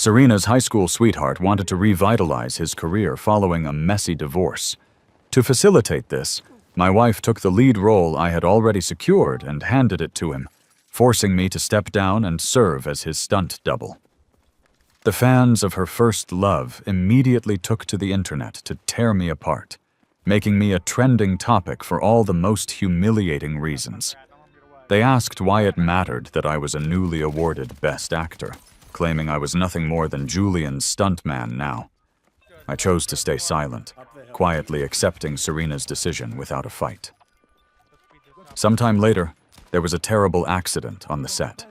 Serena's high school sweetheart wanted to revitalize his career following a messy divorce. To facilitate this, my wife took the lead role I had already secured and handed it to him, forcing me to step down and serve as his stunt double. The fans of her first love immediately took to the internet to tear me apart, making me a trending topic for all the most humiliating reasons. They asked why it mattered that I was a newly awarded Best Actor, claiming I was nothing more than Julian's stuntman now. I chose to stay silent, quietly accepting Serena's decision without a fight. Sometime later, there was a terrible accident on the set.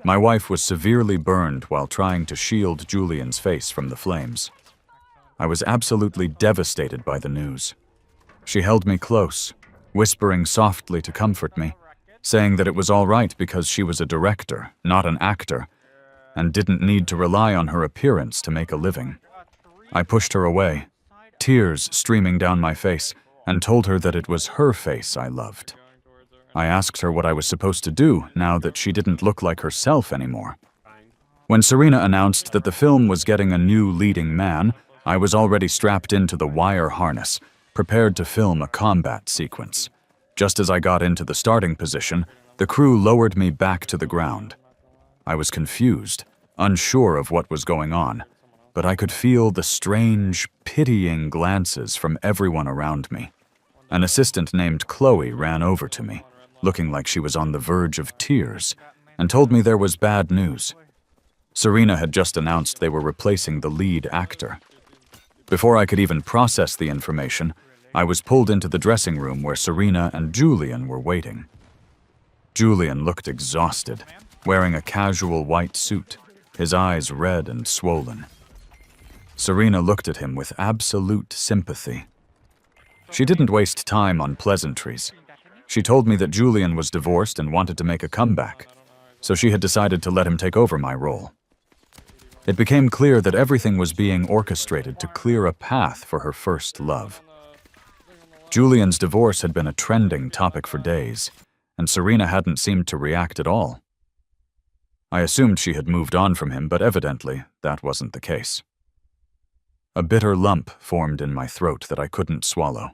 My wife was severely burned while trying to shield Julian's face from the flames. I was absolutely devastated by the news. She held me close, whispering softly to comfort me, saying that it was all right because she was a director, not an actor, and didn't need to rely on her appearance to make a living. I pushed her away, tears streaming down my face, and told her that it was her face I loved. I asked her what I was supposed to do now that she didn't look like herself anymore. When Serena announced that the film was getting a new leading man, I was already strapped into the wire harness, prepared to film a combat sequence. Just as I got into the starting position, the crew lowered me back to the ground. I was confused, unsure of what was going on, but I could feel the strange, pitying glances from everyone around me. An assistant named Chloe ran over to me, looking like she was on the verge of tears, and told me there was bad news. Serena had just announced they were replacing the lead actor. Before I could even process the information, I was pulled into the dressing room where Serena and Julian were waiting. Julian looked exhausted, wearing a casual white suit, his eyes red and swollen. Serena looked at him with absolute sympathy. She didn't waste time on pleasantries. She told me that Julian was divorced and wanted to make a comeback, so she had decided to let him take over my role. It became clear that everything was being orchestrated to clear a path for her first love. Julian's divorce had been a trending topic for days, and Serena hadn't seemed to react at all. I assumed she had moved on from him, but evidently that wasn't the case. A bitter lump formed in my throat that I couldn't swallow.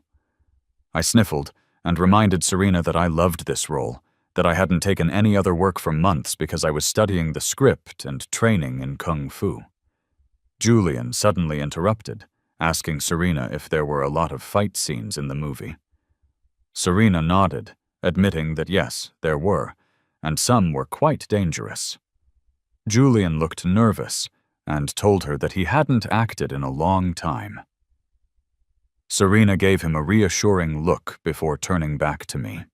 I sniffled and reminded Serena that I loved this role, that I hadn't taken any other work for months because I was studying the script and training in Kung Fu. Julian suddenly interrupted, asking Serena if there were a lot of fight scenes in the movie. Serena nodded, admitting that yes, there were, and some were quite dangerous. Julian looked nervous and told her that he hadn't acted in a long time. Serena gave him a reassuring look before turning back to me.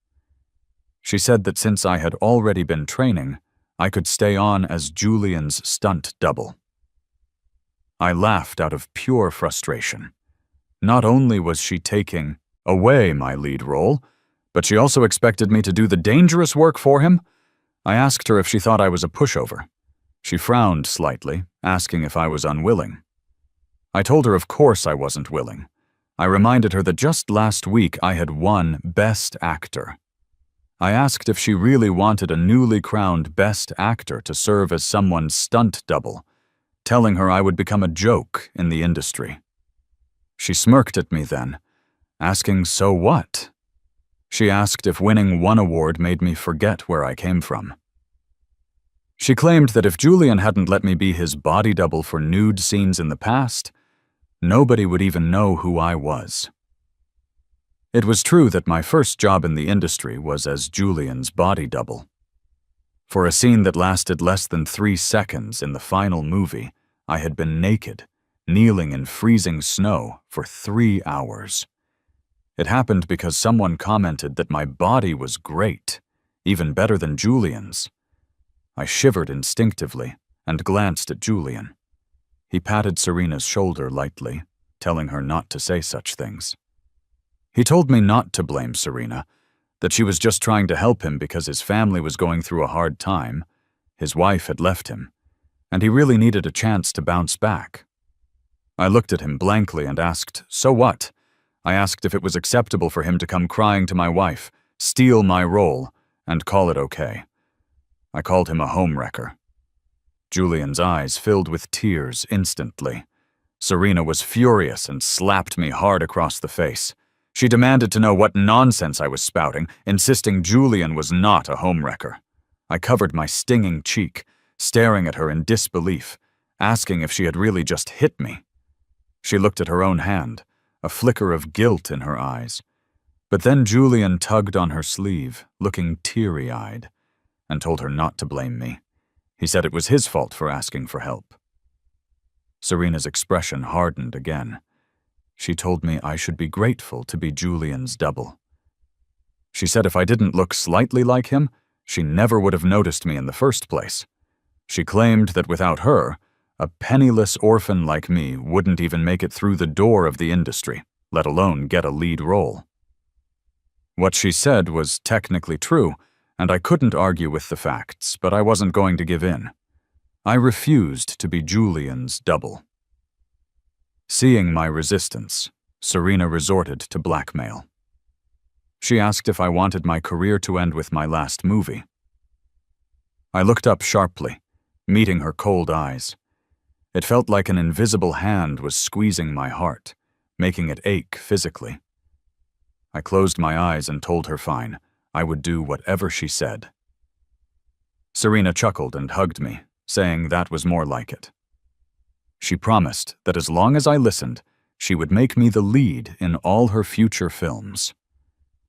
She said that since I had already been training, I could stay on as Julian's stunt double. I laughed out of pure frustration. Not only was she taking away my lead role, but she also expected me to do the dangerous work for him. I asked her if she thought I was a pushover. She frowned slightly, asking if I was unwilling. I told her of course I wasn't willing. I reminded her that just last week I had won Best Actor. I asked if she really wanted a newly crowned Best Actor to serve as someone's stunt double, telling her I would become a joke in the industry. She smirked at me then, asking, "So what?" She asked if winning one award made me forget where I came from. She claimed that if Julian hadn't let me be his body double for nude scenes in the past, nobody would even know who I was. It was true that my first job in the industry was as Julian's body double. For a scene that lasted less than 3 seconds in the final movie, I had been naked, kneeling in freezing snow for 3 hours. It happened because someone commented that my body was great, even better than Julian's. I shivered instinctively and glanced at Julian. He patted Serena's shoulder lightly, telling her not to say such things. He told me not to blame Serena, that she was just trying to help him because his family was going through a hard time. His wife had left him, and he really needed a chance to bounce back. I looked at him blankly and asked, "So what?" I asked if it was acceptable for him to come crying to my wife, steal my role, and call it okay. I called him a homewrecker. Julian's eyes filled with tears instantly. Serena was furious and slapped me hard across the face. She demanded to know what nonsense I was spouting, insisting Julian was not a homewrecker. I covered my stinging cheek, staring at her in disbelief, asking if she had really just hit me. She looked at her own hand, a flicker of guilt in her eyes. But then Julian tugged on her sleeve, looking teary-eyed, and told her not to blame me. He said it was his fault for asking for help. Serena's expression hardened again. She told me I should be grateful to be Julian's double. She said if I didn't look slightly like him, she never would have noticed me in the first place. She claimed that without her, a penniless orphan like me wouldn't even make it through the door of the industry, let alone get a lead role. What she said was technically true, and I couldn't argue with the facts, but I wasn't going to give in. I refused to be Julian's double. Seeing my resistance, Serena resorted to blackmail. She asked if I wanted my career to end with my last movie. I looked up sharply, meeting her cold eyes. It felt like an invisible hand was squeezing my heart, making it ache physically. I closed my eyes and told her fine, I would do whatever she said. Serena chuckled and hugged me, saying that was more like it. She promised that as long as I listened, she would make me the lead in all her future films.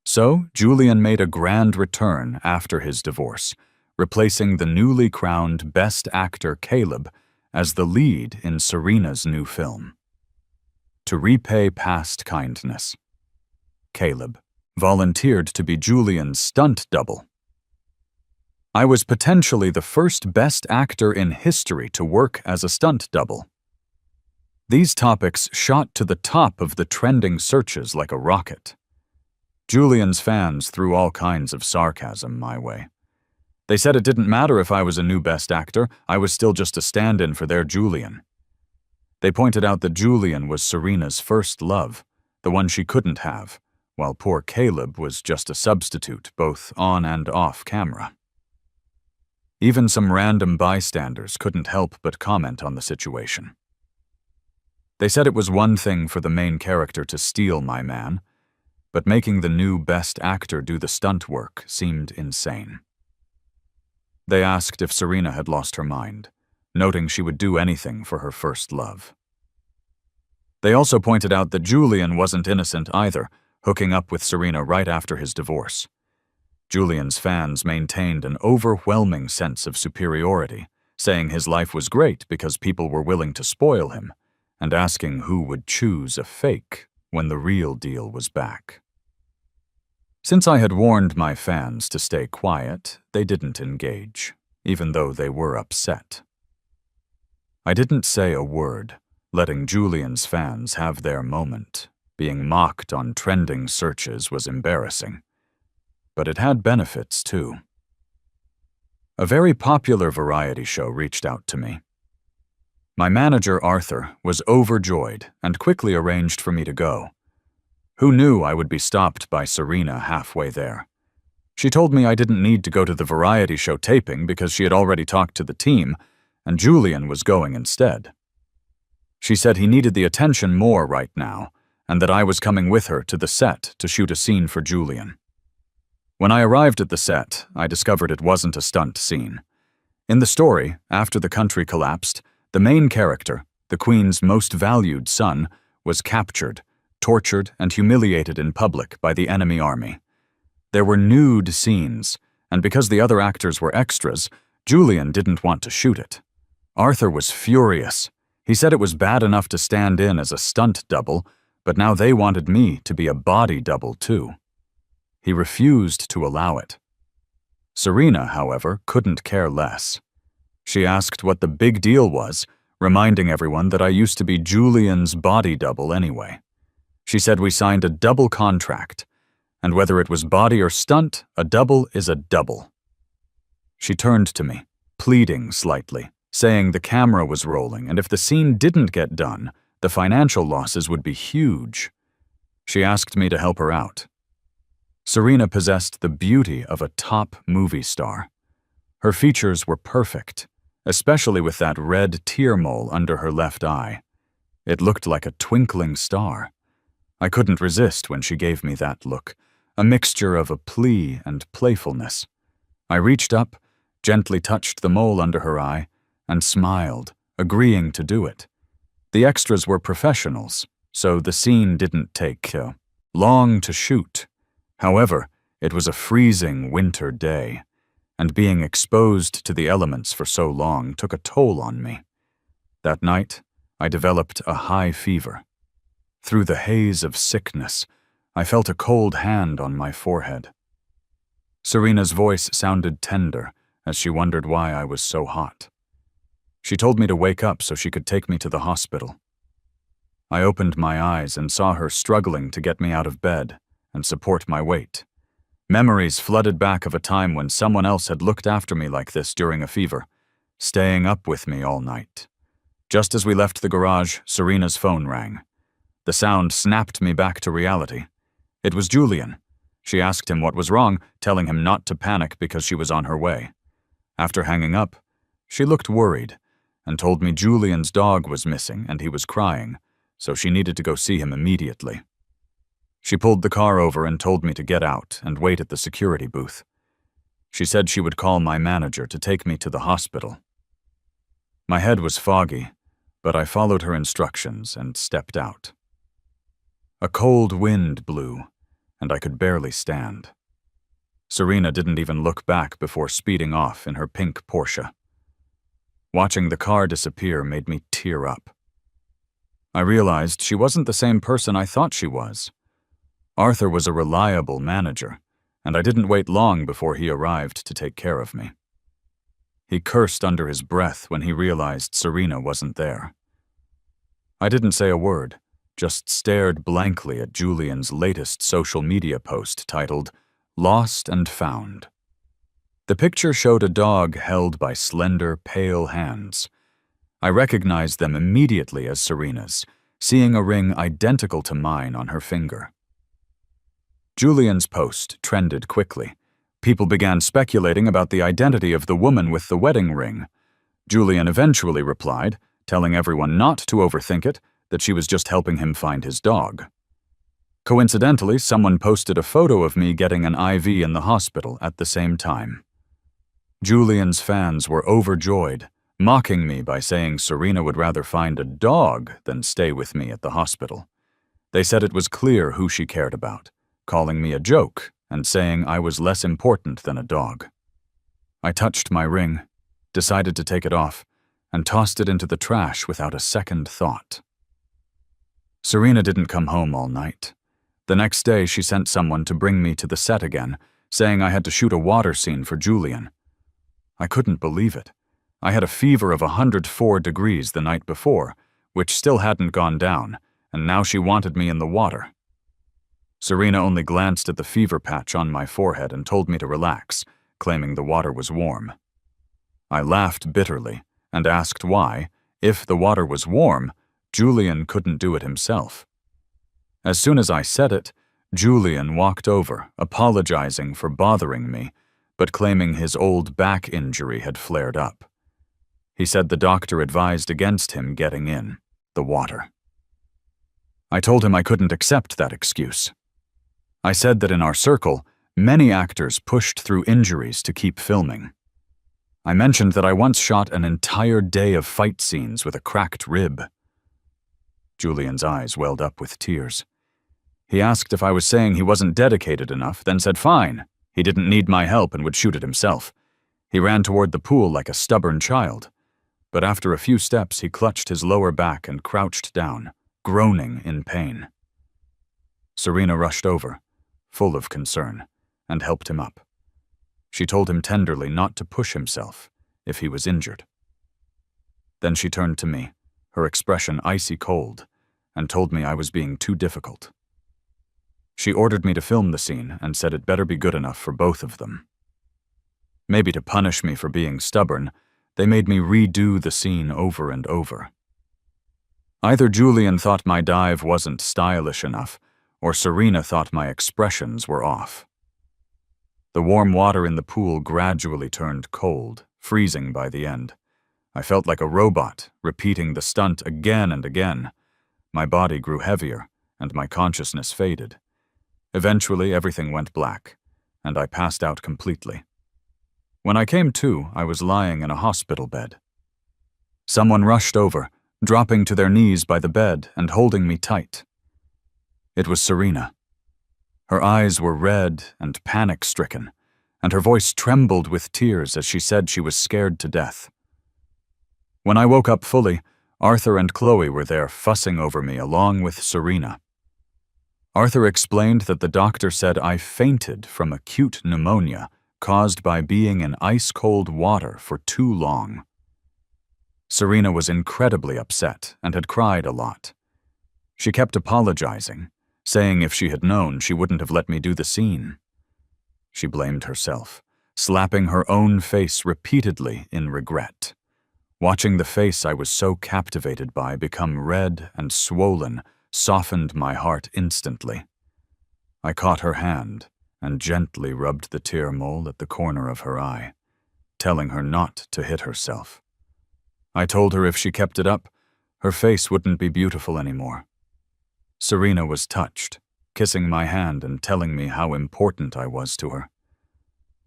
So, Julian made a grand return after his divorce, replacing the newly crowned Best Actor Caleb as the lead in Serena's new film. To repay past kindness, Caleb volunteered to be Julian's stunt double. I was potentially the first Best Actor in history to work as a stunt double. These topics shot to the top of the trending searches like a rocket. Julian's fans threw all kinds of sarcasm my way. They said it didn't matter if I was a new Best Actor, I was still just a stand-in for their Julian. They pointed out that Julian was Serena's first love, the one she couldn't have, while poor Caleb was just a substitute both on and off camera. Even some random bystanders couldn't help but comment on the situation. They said it was one thing for the main character to steal my man, but making the new Best Actor do the stunt work seemed insane. They asked if Serena had lost her mind, noting she would do anything for her first love. They also pointed out that Julian wasn't innocent either, hooking up with Serena right after his divorce. Julian's fans maintained an overwhelming sense of superiority, saying his life was great because people were willing to spoil him, and asking who would choose a fake when the real deal was back. Since I had warned my fans to stay quiet, they didn't engage, even though they were upset. I didn't say a word, letting Julian's fans have their moment. Being mocked on trending searches was embarrassing. But it had benefits, too. A very popular variety show reached out to me. My manager, Arthur, was overjoyed and quickly arranged for me to go. Who knew I would be stopped by Serena halfway there? She told me I didn't need to go to the variety show taping because she had already talked to the team, and Julian was going instead. She said he needed the attention more right now, and that I was coming with her to the set to shoot a scene for Julian. When I arrived at the set, I discovered it wasn't a stunt scene. In the story, after the country collapsed, the main character, the Queen's most valued son, was captured, tortured, and humiliated in public by the enemy army. There were nude scenes, and because the other actors were extras, Julian didn't want to shoot it. Arthur was furious. He said it was bad enough to stand in as a stunt double, but now they wanted me to be a body double too. He refused to allow it. Serena, however, couldn't care less. She asked what the big deal was, reminding everyone that I used to be Julian's body double anyway. She said we signed a double contract, and whether it was body or stunt, a double is a double. She turned to me, pleading slightly, saying the camera was rolling, and if the scene didn't get done, the financial losses would be huge. She asked me to help her out. Serena possessed the beauty of a top movie star. Her features were perfect, especially with that red tear mole under her left eye. It looked like a twinkling star. I couldn't resist when she gave me that look, a mixture of a plea and playfulness. I reached up, gently touched the mole under her eye, and smiled, agreeing to do it. The extras were professionals, so the scene didn't take long to shoot. However, it was a freezing winter day, and being exposed to the elements for so long took a toll on me. That night, I developed a high fever. Through the haze of sickness, I felt a cold hand on my forehead. Serena's voice sounded tender as she wondered why I was so hot. She told me to wake up so she could take me to the hospital. I opened my eyes and saw her struggling to get me out of bed and support my weight. Memories flooded back of a time when someone else had looked after me like this during a fever, staying up with me all night. Just as we left the garage, Serena's phone rang. The sound snapped me back to reality. It was Julian. She asked him what was wrong, telling him not to panic because she was on her way. After hanging up, she looked worried and told me Julian's dog was missing and he was crying, so she needed to go see him immediately. She pulled the car over and told me to get out and wait at the security booth. She said she would call my manager to take me to the hospital. My head was foggy, but I followed her instructions and stepped out. A cold wind blew, and I could barely stand. Serena didn't even look back before speeding off in her pink Porsche. Watching the car disappear made me tear up. I realized she wasn't the same person I thought she was. Arthur was a reliable manager, and I didn't wait long before he arrived to take care of me. He cursed under his breath when he realized Serena wasn't there. I didn't say a word, just stared blankly at Julian's latest social media post titled, "Lost and Found." The picture showed a dog held by slender, pale hands. I recognized them immediately as Serena's, seeing a ring identical to mine on her finger. Julian's post trended quickly. People began speculating about the identity of the woman with the wedding ring. Julian eventually replied, telling everyone not to overthink it, that she was just helping him find his dog. Coincidentally, someone posted a photo of me getting an IV in the hospital at the same time. Julian's fans were overjoyed, mocking me by saying Serena would rather find a dog than stay with me at the hospital. They said it was clear who she cared about, calling me a joke and saying I was less important than a dog. I touched my ring, decided to take it off, and tossed it into the trash without a second thought. Serena didn't come home all night. The next day, she sent someone to bring me to the set again, saying I had to shoot a water scene for Julian. I couldn't believe it. I had a fever of 104 degrees the night before, which still hadn't gone down, and now she wanted me in the water. Serena only glanced at the fever patch on my forehead and told me to relax, claiming the water was warm. I laughed bitterly and asked why, if the water was warm, Julian couldn't do it himself. As soon as I said it, Julian walked over, apologizing for bothering me, but claiming his old back injury had flared up. He said the doctor advised against him getting in the water. I told him I couldn't accept that excuse. I said that in our circle, many actors pushed through injuries to keep filming. I mentioned that I once shot an entire day of fight scenes with a cracked rib. Julian's eyes welled up with tears. He asked if I was saying he wasn't dedicated enough, then said fine, he didn't need my help and would shoot it himself. He ran toward the pool like a stubborn child, but after a few steps he clutched his lower back and crouched down, groaning in pain. Serena rushed over, full of concern, and helped him up. She told him tenderly not to push himself if he was injured. Then she turned to me, her expression icy cold, and told me I was being too difficult. She ordered me to film the scene and said it better be good enough for both of them. Maybe to punish me for being stubborn, they made me redo the scene over and over. Either Julian thought my dive wasn't stylish enough, or Serena thought my expressions were off. The warm water in the pool gradually turned cold, freezing by the end. I felt like a robot, repeating the stunt again and again. My body grew heavier, and my consciousness faded. Eventually, everything went black, and I passed out completely. When I came to, I was lying in a hospital bed. Someone rushed over, dropping to their knees by the bed and holding me tight. It was Serena. Her eyes were red and panic-stricken, and her voice trembled with tears as she said she was scared to death. When I woke up fully, Arthur and Chloe were there fussing over me along with Serena. Arthur explained that the doctor said I fainted from acute pneumonia caused by being in ice-cold water for too long. Serena was incredibly upset and had cried a lot. She kept apologizing, saying if she had known, she wouldn't have let me do the scene. She blamed herself, slapping her own face repeatedly in regret. Watching the face I was so captivated by become red and swollen softened my heart instantly. I caught her hand and gently rubbed the tear mole at the corner of her eye, telling her not to hit herself. I told her if she kept it up, her face wouldn't be beautiful anymore. Serena was touched, kissing my hand and telling me how important I was to her.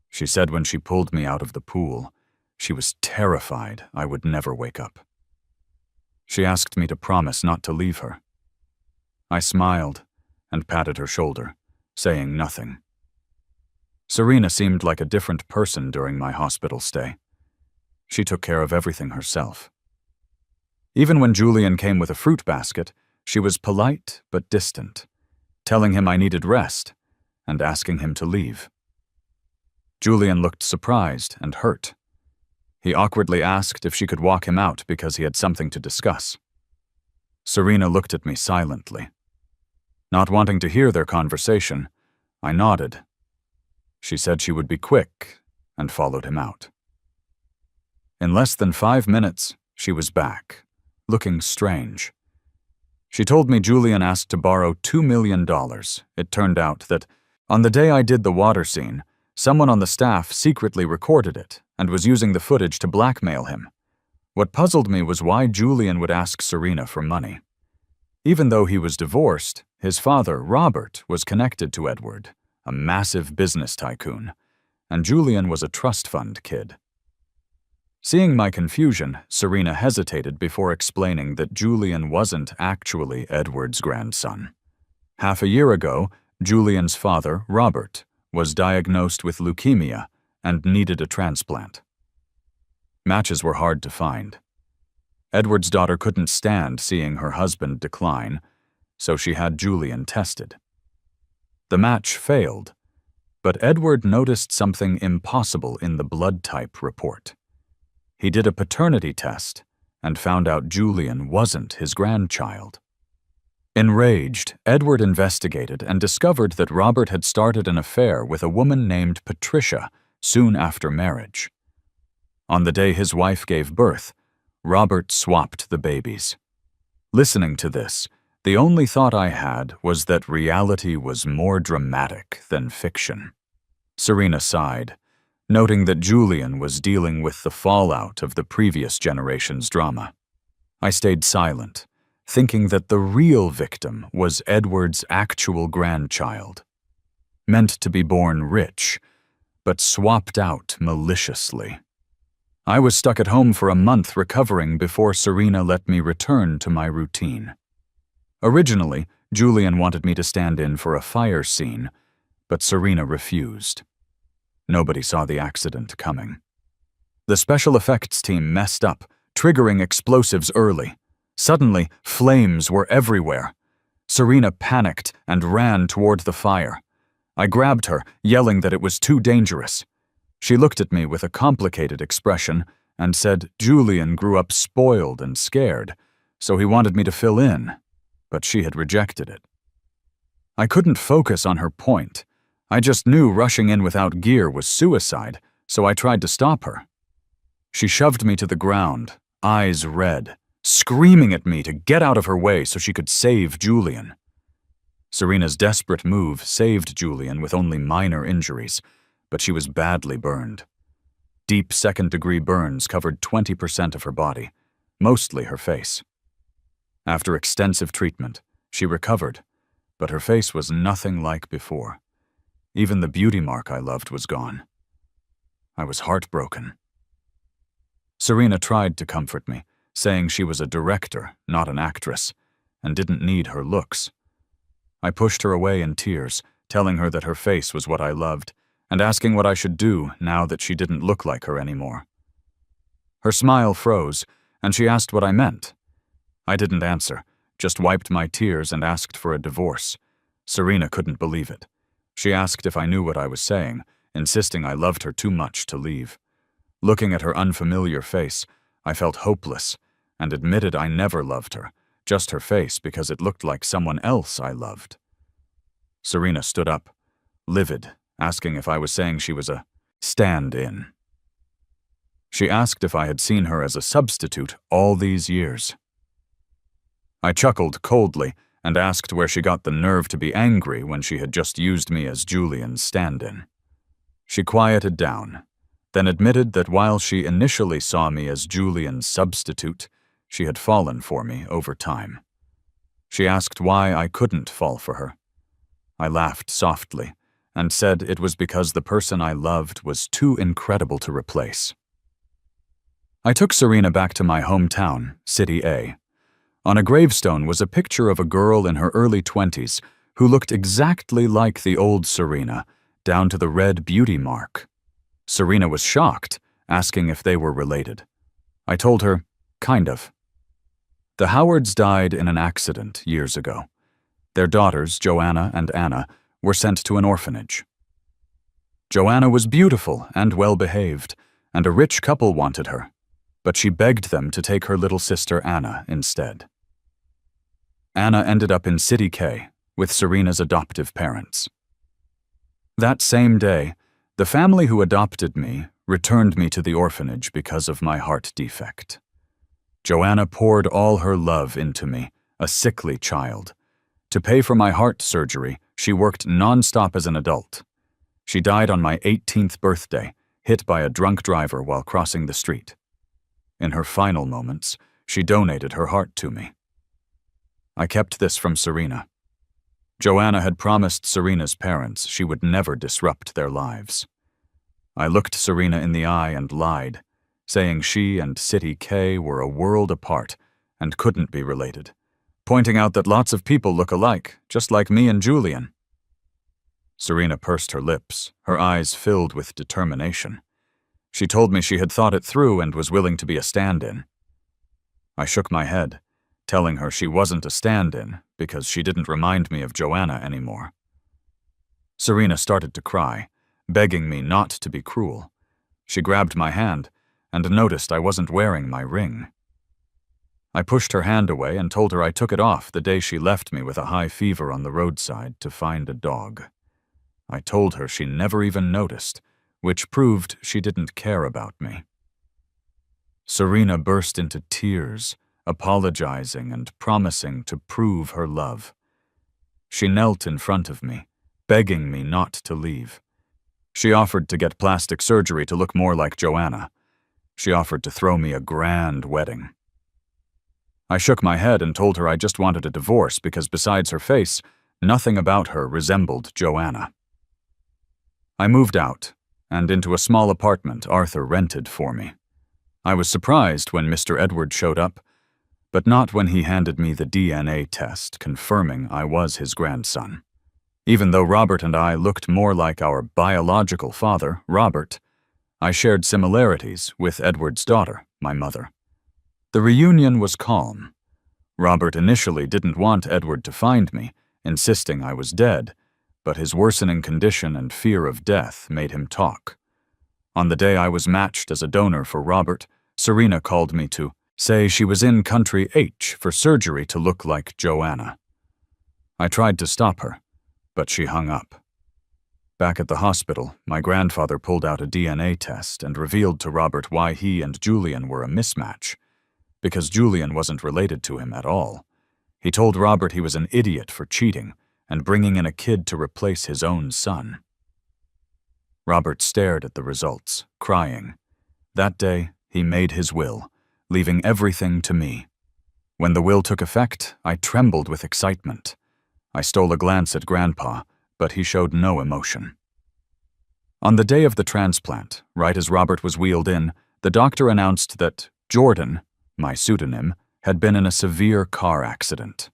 She said when she pulled me out of the pool, she was terrified I would never wake up. She asked me to promise not to leave her. I smiled and patted her shoulder, saying nothing. Serena seemed like a different person during my hospital stay. She took care of everything herself. Even when Julian came with a fruit basket, she was polite but distant, telling him I needed rest and asking him to leave. Julian looked surprised and hurt. He awkwardly asked if she could walk him out because he had something to discuss. Serena looked at me silently. Not wanting to hear their conversation, I nodded. She said she would be quick and followed him out. In less than 5 minutes, she was back, looking strange. She told me Julian asked to borrow $2 million. It turned out that, on the day I did the water scene, someone on the staff secretly recorded it and was using the footage to blackmail him. What puzzled me was why Julian would ask Serena for money. Even though he was divorced, his father, Robert, was connected to Edward, a massive business tycoon, and Julian was a trust fund kid. Seeing my confusion, Serena hesitated before explaining that Julian wasn't actually Edward's grandson. Half a year ago, Julian's father, Robert, was diagnosed with leukemia and needed a transplant. Matches were hard to find. Edward's daughter couldn't stand seeing her husband decline, so she had Julian tested. The match failed, but Edward noticed something impossible in the blood type report. He did a paternity test and found out Julian wasn't his grandchild. Enraged, Edward investigated and discovered that Robert had started an affair with a woman named Patricia soon after marriage. On the day his wife gave birth, Robert swapped the babies. Listening to this, the only thought I had was that reality was more dramatic than fiction. Serena sighed, noting that Julian was dealing with the fallout of the previous generation's drama. I stayed silent, thinking that the real victim was Edward's actual grandchild, meant to be born rich, but swapped out maliciously. I was stuck at home for a month recovering before Serena let me return to my routine. Originally, Julian wanted me to stand in for a fire scene, but Serena refused. Nobody saw the accident coming. The special effects team messed up, triggering explosives early. Suddenly, flames were everywhere. Serena panicked and ran toward the fire. I grabbed her, yelling that it was too dangerous. She looked at me with a complicated expression and said Julian grew up spoiled and scared, so he wanted me to fill in, but she had rejected it. I couldn't focus on her point. I just knew rushing in without gear was suicide, so I tried to stop her. She shoved me to the ground, eyes red, screaming at me to get out of her way so she could save Julian. Serena's desperate move saved Julian with only minor injuries, but she was badly burned. Deep second-degree burns covered 20% of her body, mostly her face. After extensive treatment, she recovered, but her face was nothing like before. Even the beauty mark I loved was gone. I was heartbroken. Serena tried to comfort me, saying she was a director, not an actress, and didn't need her looks. I pushed her away in tears, telling her that her face was what I loved, and asking what I should do now that she didn't look like her anymore. Her smile froze, and she asked what I meant. I didn't answer, just wiped my tears and asked for a divorce. Serena couldn't believe it. She asked if I knew what I was saying, insisting I loved her too much to leave. Looking at her unfamiliar face, I felt hopeless, and admitted I never loved her, just her face because it looked like someone else I loved. Serena stood up, livid, asking if I was saying she was a stand-in. She asked if I had seen her as a substitute all these years. I chuckled coldly and asked where she got the nerve to be angry when she had just used me as Julian's stand-in. She quieted down, then admitted that while she initially saw me as Julian's substitute, she had fallen for me over time. She asked why I couldn't fall for her. I laughed softly and said it was because the person I loved was too incredible to replace. I took Serena back to my hometown, City A. On a gravestone was a picture of a girl in her early 20s who looked exactly like the old Serena, down to the red beauty mark. Serena was shocked, asking if they were related. I told her, kind of. The Howards died in an accident years ago. Their daughters, Joanna and Anna, were sent to an orphanage. Joanna was beautiful and well-behaved, and a rich couple wanted her, but she begged them to take her little sister Anna instead. Anna ended up in City K with Serena's adoptive parents. That same day, the family who adopted me returned me to the orphanage because of my heart defect. Joanna poured all her love into me, a sickly child. To pay for my heart surgery, she worked non-stop as an adult. She died on my 18th birthday, hit by a drunk driver while crossing the street. In her final moments, she donated her heart to me. I kept this from Serena. Joanna had promised Serena's parents she would never disrupt their lives. I looked Serena in the eye and lied, saying she and City K were a world apart and couldn't be related, pointing out that lots of people look alike, just like me and Julian. Serena pursed her lips, her eyes filled with determination. She told me she had thought it through and was willing to be a stand-in. I shook my head, telling her she wasn't a stand-in because she didn't remind me of Joanna anymore. Serena started to cry, begging me not to be cruel. She grabbed my hand and noticed I wasn't wearing my ring. I pushed her hand away and told her I took it off the day she left me with a high fever on the roadside to find a dog. I told her she never even noticed, which proved she didn't care about me. Serena burst into tears, apologizing and promising to prove her love. She knelt in front of me, begging me not to leave. She offered to get plastic surgery to look more like Joanna. She offered to throw me a grand wedding. I shook my head and told her I just wanted a divorce because besides her face, nothing about her resembled Joanna. I moved out, and into a small apartment Arthur rented for me. I was surprised when Mr. Edward showed up, but not when he handed me the DNA test confirming I was his grandson. Even though Robert and I looked more like our biological father, Robert, I shared similarities with Edward's daughter, my mother. The reunion was calm. Robert initially didn't want Edward to find me, insisting I was dead, but his worsening condition and fear of death made him talk. On the day I was matched as a donor for Robert, Serena called me to say she was in Country H for surgery to look like Joanna. I tried to stop her, but she hung up. Back at the hospital, my grandfather pulled out a DNA test and revealed to Robert why he and Julian were a mismatch, because Julian wasn't related to him at all. He told Robert he was an idiot for cheating and bringing in a kid to replace his own son. Robert stared at the results, crying. That day, he made his will, leaving everything to me. When the will took effect, I trembled with excitement. I stole a glance at Grandpa, but he showed no emotion. On the day of the transplant, right as Robert was wheeled in, the doctor announced that Jordan, my pseudonym, had been in a severe car accident.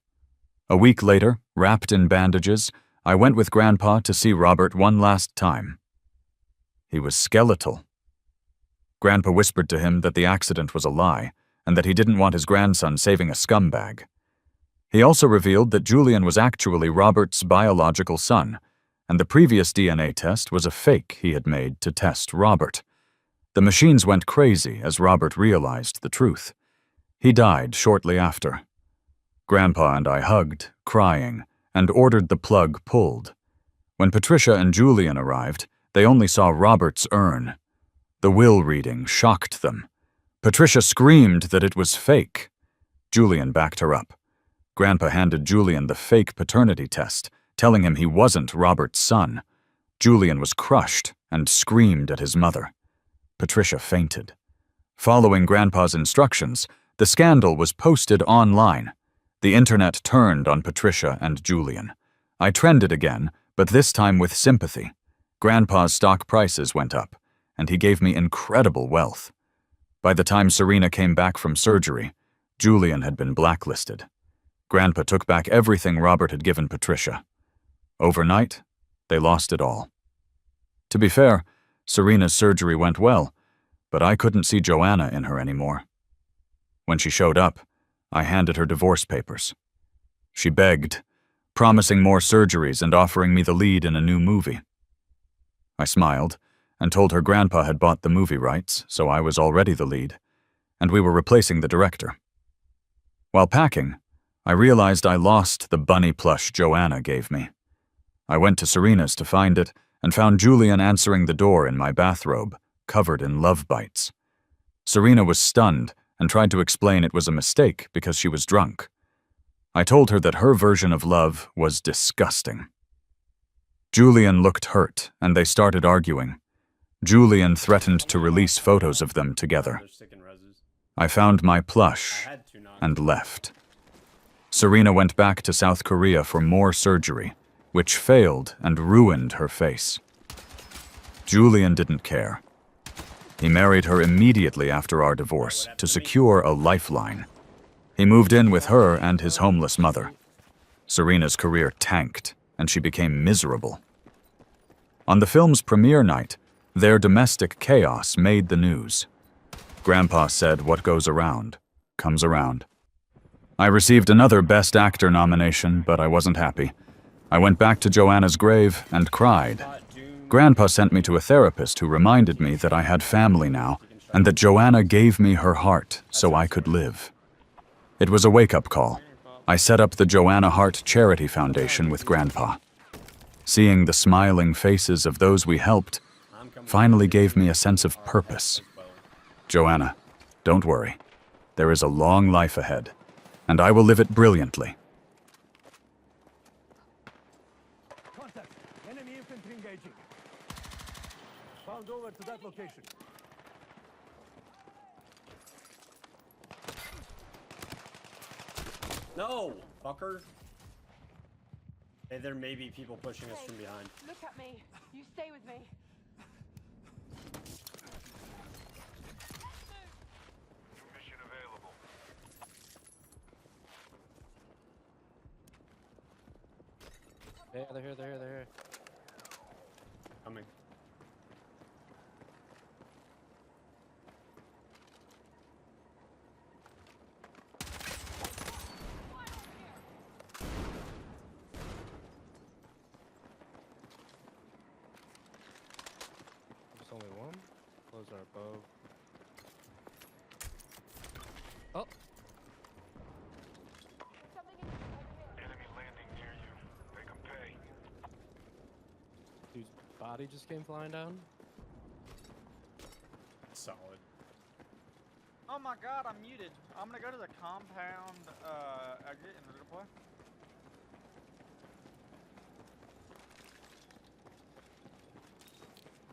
A week later, wrapped in bandages, I went with Grandpa to see Robert one last time. He was skeletal. Grandpa whispered to him that the accident was a lie, and that he didn't want his grandson saving a scumbag. He also revealed that Julian was actually Robert's biological son, and the previous DNA test was a fake he had made to test Robert. The machines went crazy as Robert realized the truth. He died shortly after. Grandpa and I hugged, crying, and ordered the plug pulled. When Patricia and Julian arrived, they only saw Robert's urn. The will reading shocked them. Patricia screamed that it was fake. Julian backed her up. Grandpa handed Julian the fake paternity test, telling him he wasn't Robert's son. Julian was crushed and screamed at his mother. Patricia fainted. Following Grandpa's instructions, the scandal was posted online. The internet turned on Patricia and Julian. I trended again, but this time with sympathy. Grandpa's stock prices went up, and he gave me incredible wealth. By the time Serena came back from surgery, Julian had been blacklisted. Grandpa took back everything Robert had given Patricia. Overnight, they lost it all. To be fair, Serena's surgery went well, but I couldn't see Joanna in her anymore. When she showed up, I handed her divorce papers. She begged, promising more surgeries and offering me the lead in a new movie. I smiled and told her Grandpa had bought the movie rights, so I was already the lead, and we were replacing the director. While packing, I realized I lost the bunny plush Joanna gave me. I went to Serena's to find it and found Julian answering the door in my bathrobe, covered in love bites. Serena was stunned and tried to explain it was a mistake because she was drunk. I told her that her version of love was disgusting. Julian looked hurt, and they started arguing. Julian threatened to release photos of them together. I found my plush and left. Serena went back to South Korea for more surgery, which failed and ruined her face. Julian didn't care. He married her immediately after our divorce to secure a lifeline. He moved in with her and his homeless mother. Serena's career tanked, and she became miserable. On the film's premiere night, their domestic chaos made the news. Grandpa said what goes around comes around. I received another Best Actor nomination, but I wasn't happy. I went back to Joanna's grave and cried. Grandpa sent me to a therapist who reminded me that I had family now and that Joanna gave me her heart so I could live. It was a wake-up call. I set up the Joanna Hart Charity Foundation with Grandpa. Seeing the smiling faces of those we helped finally gave me a sense of purpose. Joanna, don't worry. There is a long life ahead, and I will live it brilliantly. Contact. Enemy infantry engaging. Found over to that location. No, fucker. Hey, there may be people pushing us from behind. Look at me. You stay with me. Mission available. Yeah, they're here, they're here, they're here. Coming. There's only one. Close our bow. Oh! Enemy landing near you. Make them pay. Dude's body just came flying down. Solid. Oh my god, I'm muted. I'm gonna go to the compound exit and redeploy.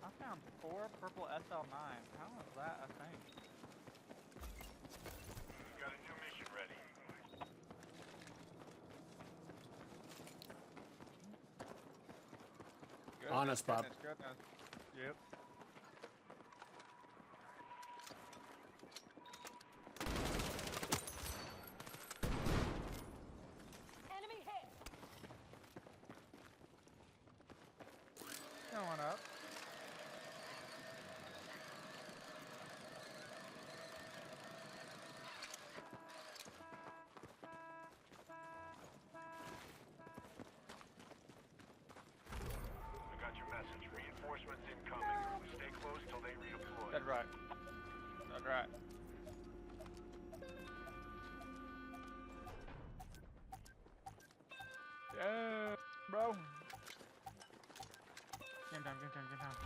I found 4 purple SL9s. How is that a thing? Got a new mission ready. On us, Bob. Goodness. Yep. Enemy hit! Going up. I got your message. Reinforcements incoming. Stay close till they redeploy. Dead right. Dead right. Yeah, bro. Game time, game time, game time.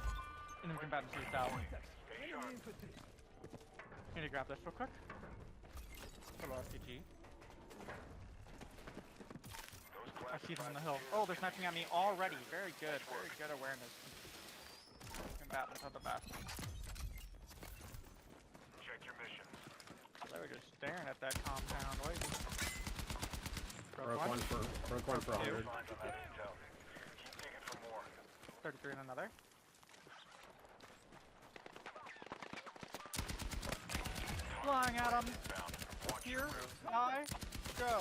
Enemy combatants to the south. Stay sharp. Need to grab this real quick. Hello, RPG. Those I see them on the classified hill. Oh, they're sniping at me already. Very good. Very good awareness. Combatants are the best. check your missions. They were just staring at that compound waiting. Broke one for 100. Find on that intel. Keep digging for more. 33 in another. Flying at them. Found. Watch your Here move. I go.